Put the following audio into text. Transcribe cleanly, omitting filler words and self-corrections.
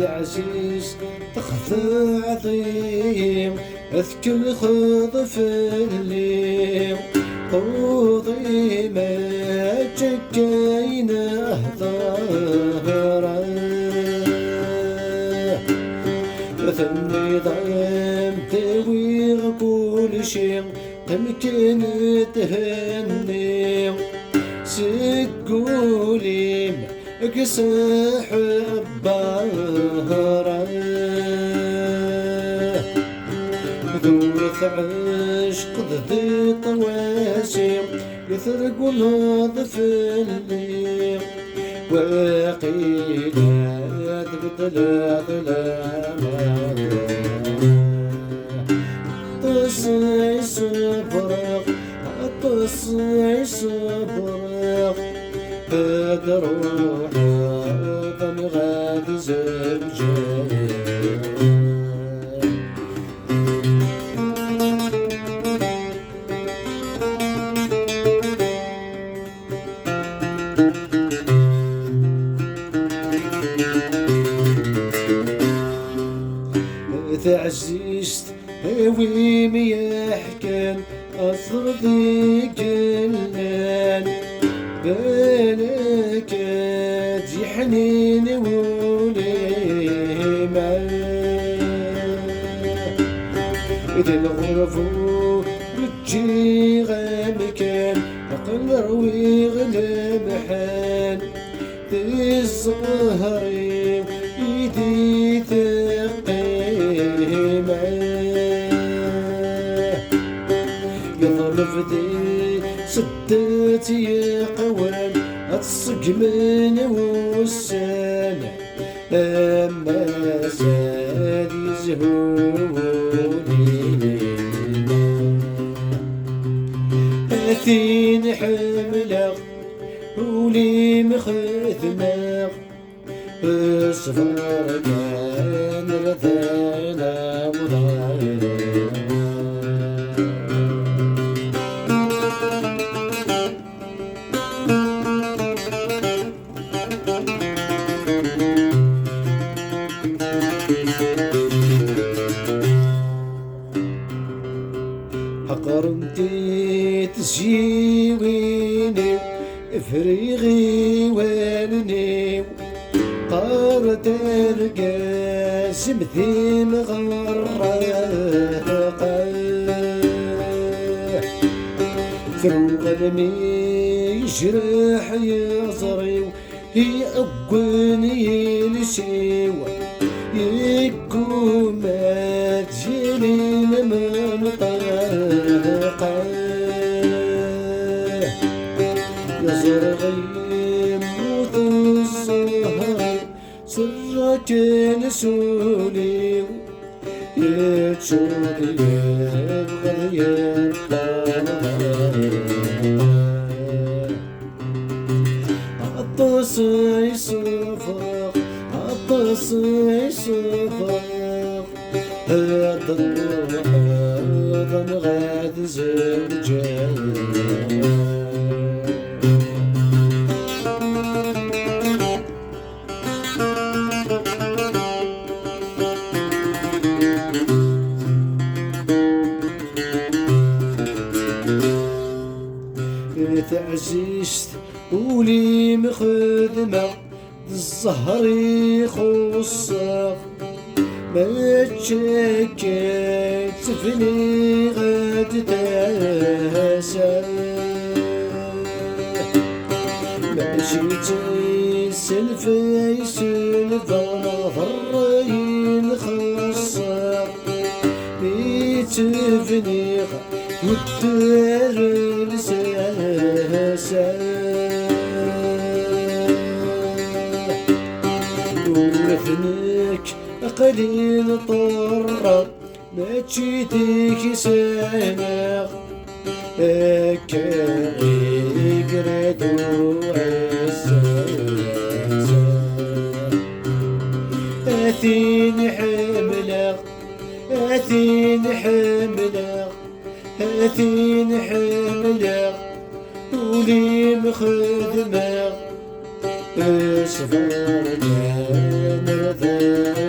عزيز تخذ عظيم اذكر خذ في الليم قوضي ما جكينا ظهره النظام تاوي كل شي تمكن تهني سقولي اكسح بهره ذوث عشق ذي طواسي يثرق الهضف اللي وقيل تبدل ظلام طصي صبرق طصي صبرق هذا روح ضم غاد زوجي عزيزت هوي ميحكن أصر ذيك الليل بالك حنين وليما إذا الغرفو بتجي غامكان أقل روي غلب حال ذي الزهري إيدي فدي سدتي قوان اتصق من وسان اما سادي زهولي اثين حملة ولي مخذنا اصفر كان رثانا مضايا حقرمتي تجيويني افريغي وانني قارت القاس مثي مغرقة ثم غنمي يجرح يصري هي أقوني لشيوة يقوم تجيني من طاقة يا زرغي موت الصهر سرك نسولي يتشولي يبغى عطسي صفاق عطسي صفاق هذا الروح هذا غاد زوجان تعزيزت ولي مخدمة الزهر يخصك ما تشكيت تفني غاد تاسا ماشي تسلفي سلفا ضرين خصك بيتفني والدار لساسا ورثنك قليل طرق ما تشيتك سنة كاي قردو عساسا أثين حملة أثين حملة أثين حملة ولي مخدمة اصفر نرثى